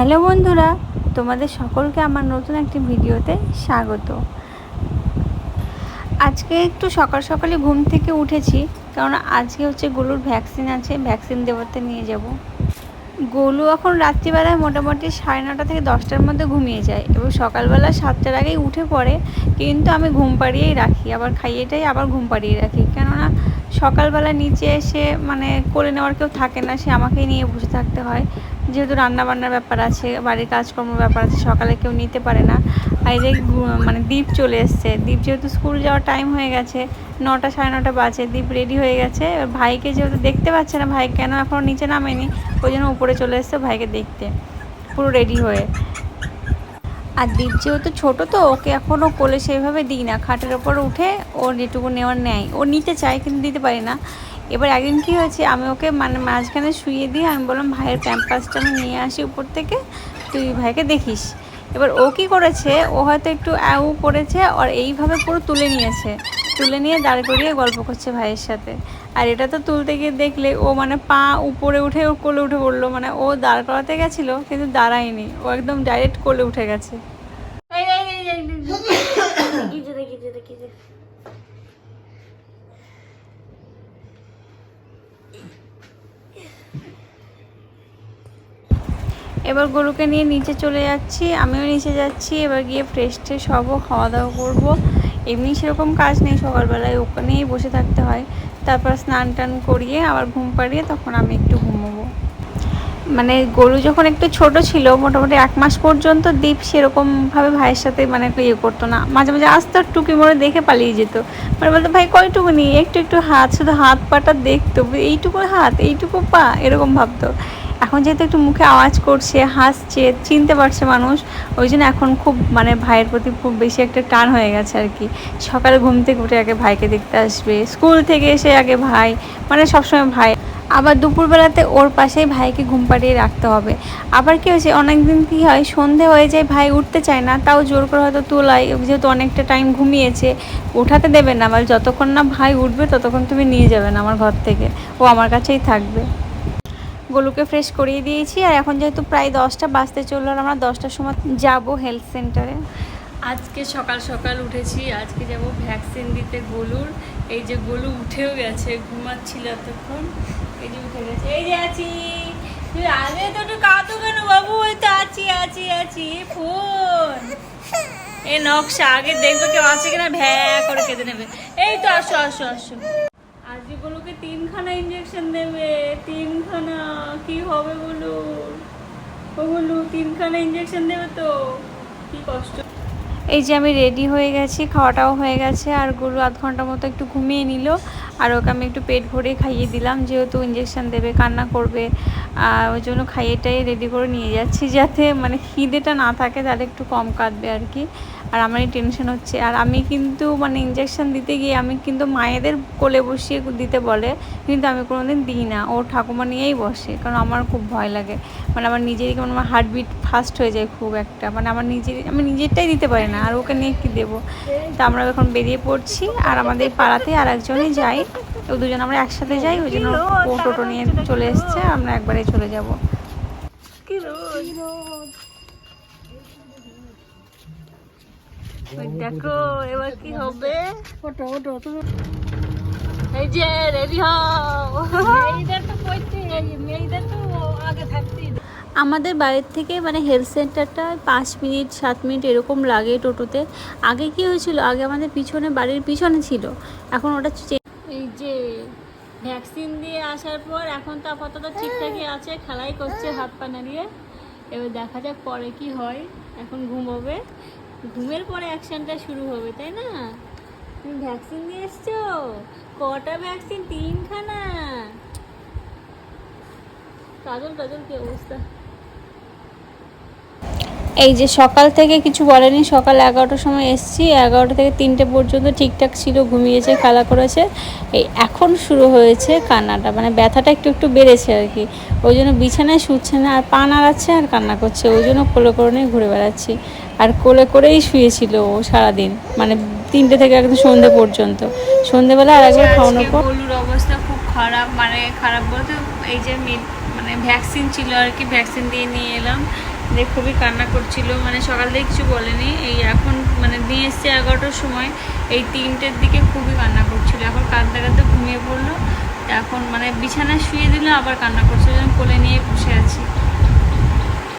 Hello বন্ধুরা, তোমাদের সকলকে আমার নতুন একটি ভিডিওতে স্বাগত। আজকে একটু সকাল সকালে ঘুম থেকে উঠেছি, কারণ আজকে হচ্ছে গরুর ভ্যাকসিন আছে, ভ্যাকসিন দেওয়াতে নিয়ে যাব। গোলু এখন রাত্রিবেলায় মোটামুটি 9:30 থেকে 10টার মধ্যে ঘুমিয়ে যায় এবং সকালবেলা 7টার আগেই উঠে পড়ে, কিন্তু আমি ঘুম পাড়িয়েই রাখি, আবার খাইয়েটাই আবার ঘুম পাড়িয়ে রাখি। কেননা সকালবেলা নিচে এসে কোলে নেওয়ার কেউ থাকে না, সে আমাকেই নিয়ে বসে থাকতে হয়, যেহেতু রান্নাবান্নার ব্যাপার আছে, বাড়ির কাজকর্মের ব্যাপার আছে, সকালে কেউ নিতে পারে না। আর এই যে দ্বীপ চলে এসছে, দ্বীপ যেহেতু স্কুল যাওয়ার টাইম হয়ে গেছে, 9টা 9:30 বাজে, দ্বীপ রেডি হয়ে গেছে। এবার ভাইকে যেহেতু দেখতে পাচ্ছে না, ভাই কেন এখনও নিচে নামেনি, ওই জন্য উপরে চলে এসছে ভাইকে দেখতে, পুরো রেডি হয়ে। আর দ্বীপ যেহেতু ছোটো, তো ওকে এখনও কোলে সেইভাবে দিই না, খাটের ওপর উঠে ও যেটুকু নেওয়ার নেয়, ও নিতে চায় কিন্তু দিতে পারি না। এবার একদিন কী হয়েছে, আমি ওকে মাঝখানে শুইয়ে দিয়ে আমি বললাম ভাইয়ের প্যাম্পাসটা আমি নিয়ে আসি উপর থেকে, তুই ভাইকে দেখিস। এবার ও কী করেছে, ও হয়তো একটু অ্যাউ করেছে আর এইভাবে পুরো তুলে নিয়েছে, তুলে নিয়ে দাঁড় করিয়ে গল্প করছে ভাইয়ের সাথে। আর এটা তো তুলতে গিয়ে দেখলে ও পা উপরে উঠে ও কোলে উঠে পড়লো, ও দাঁড় করাতে গেছিলো কিন্তু দাঁড়ায়নি, ও একদম ডাইরেক্ট কোলে উঠে গেছে। এবার গরুকে নিয়ে নিচে চলে যাচ্ছি, আমিও নিচে যাচ্ছি। এবার গিয়ে ফ্রেশ ট্রেশ হবো, খাওয়া দাওয়া করবো। এমনি সেরকম কাজ নেই, সকালবেলায় ওখানেই বসে থাকতে হয়। তারপর স্নান টান করিয়ে আবার ঘুম পাড়িয়ে তখন আমি একটু ঘুমোবো। গরু যখন একটু ছোট ছিল, মোটামুটি 1 মাস পর্যন্ত দ্বীপ সেরকমভাবে ভাইয়ের সাথে ইয়ে করতো না, মাঝে মাঝে আসতো, টুকি মোড়ে দেখে পালিয়ে যেত। বলতো ভাই কয়টুকু নি, একটু একটু হাত, শুধু হাত পাটা দেখতো, এইটুকু হাত এইটুকু পা, এরকম ভাবতো। এখন যেহেতু একটু মুখে আওয়াজ করছে, হাসছে, চিনতে পারছে মানুষ, ওই জন্য এখন খুব ভাইয়ের প্রতি খুব বেশি একটা টান হয়ে গেছে আর কি। সকালে ঘুম থেকে উঠে আগে ভাইকে দেখতে আসবে, স্কুল থেকে এসে আগে ভাই, সবসময় ভাই। আবার দুপুরবেলাতে ওর পাশেই ভাইকে ঘুম পাড়িয়ে রাখতে হবে। আবার কী হয়েছে, অনেকদিন কী হয়, সন্ধে হয়ে যায়, ভাই উঠতে চায় না, তাও জোর করে হয়তো তোলাই, যেহেতু অনেকটা টাইম ঘুমিয়েছে, উঠাতে দেবে না, যতক্ষণ না ভাই উঠবে ততক্ষণ তুমি নিয়ে যাবে না আমার ঘর থেকে, ও আমার কাছেই থাকবে। গোলুকে ফ্রেশ করিয়ে দিয়েছি, আর এখন যেহেতু প্রায় 10টা বাজতে চললো, আর আমরা 10টার সময় যাব হেলথ সেন্টারে। আজকে সকাল সকাল উঠেছি, আজকে যাব ভ্যাকসিন দিতে গোলুর। এই যে গোলু উঠেও গেছে, ঘুমাচ্ছিল এতক্ষণ, এই যে উঠে গেছে, এই যে আছি। তুই আগে তো একটু কাঁদো কেন বাবু, ওই তো আছি আছি আছি ফোন, এই নকশা আগে দেখবে কেউ আছে কিনা, ভ্যা করে কেঁদে নেবে। এই তো আসো আসো আসো, আজকে গোলুকে 3খানা ইঞ্জেকশন দেবে, 3খানা। কি হবে বলু, ও বলু 3খানা ইঞ্জেকশন দেবে তো, কি কষ্ট। এই যে আমি রেডি হয়ে গেছি, খাওয়াটাও হয়ে গেছে, আর গরু 1/2 ঘন্টা মতো একটু ঘুমিয়ে নিল, আর ওকে আমি একটু পেট ভরে খাইয়ে দিলাম, যেহেতু ইঞ্জেকশন দেবে, কান্না করবে, ওই জন্য খাইয়েটাই রেডি করে নিয়ে যাচ্ছি, যাতে খিদেটা না থাকে, তাহলে একটু কম কাঁদবে আর কি। আর আমারই টেনশন হচ্ছে। আর আমি কিন্তু ইঞ্জেকশন দিতে গিয়ে আমি কিন্তু মায়েদের কোলে বসিয়ে দিতে বলে, কিন্তু আমি কোনোদিন দিই না, ও ঠাকুমা নিয়েই বসে, কারণ আমার খুব ভয় লাগে, আমার নিজেরই আমার হার্টবিট ফাস্ট হয়ে যায় খুব একটা, আমি নিজেরটাই দিতে পারি না, আর ওকে নিয়ে কী দেবো। তো আমরা এখন বেরিয়ে পড়ছি, আর আমাদের পাড়াতেই আর একজনই যাই, তো দুজন আমরা একসাথে যাই, ওই জন্য ও টোটো নিয়ে চলে এসছে, আমরা একবারে চলে যাব। দেখো এবার কি হবে, এই যে রেডি হও। আমাদের বাড়ির থেকে হেলথ সেন্টারটা 5 মিনিট 7 মিনিট এরকম লাগে টোটোতে। আগে কি হয়েছিল, আগে আমাদের বাড়ির পিছনে ছিল, এখন ওটা এই যে ভ্যাকসিন দিয়ে আসার পর এখন তো আপাতত ঠিকঠাকই আছে, খেলাই করছে হাত পা নাড়িয়ে। এবার দেখা যাক পরে কি হয়, এখন ঘুমোবে, ঘুমের পরে অ্যাকশনটা শুরু হবে, তাই না? তুমি ভ্যাকসিন দিয়ে এসছো, কটা ভ্যাকসিন? 3খানা। কাজল কি অবস্থা। এই যে সকাল থেকে কিছু বলেনি, সকাল 11টার সময় এসছি, 11টা থেকে 3টে পর্যন্ত ঠিকঠাক ছিল, ঘুমিয়েছে, খেলা করেছে। এই এখন শুরু হয়েছে কান্নাটা, ব্যথাটা একটু একটু বেড়েছে আর কি, ওই জন্য বিছানায় শুচ্ছে না, আর পা নাড়াচ্ছে আর কান্না করছে, ওই জন্য কোলে করে নিয়ে ঘুরে বেড়াচ্ছি। আর কোলে করেই শুয়েছিল ও সারাদিন, 3টে থেকে একদম সন্ধ্যে পর্যন্ত। সন্ধ্যেবেলা আর একবার খাওয়ানোর পর গোলুর অবস্থা খুব খারাপ, খারাপ বলতে এই যে ভ্যাকসিন ছিল আর কি, ভ্যাকসিন দিয়ে নিয়ে এলাম, যে খুবই কান্না করছিল, মানে সকাল থেকে কিছু বলেনি, এই এখন মানে নিয়ে এসছে 11টার সময়, এই 3টের দিকে খুবই কান্না করছিল। এখন কাঁদতে কাঁদতে ঘুমিয়ে পড়লো। এখন মানে বিছানায় শুয়ে দিলে আবার কান্না করছে, কোলে নিয়ে বসে আছি।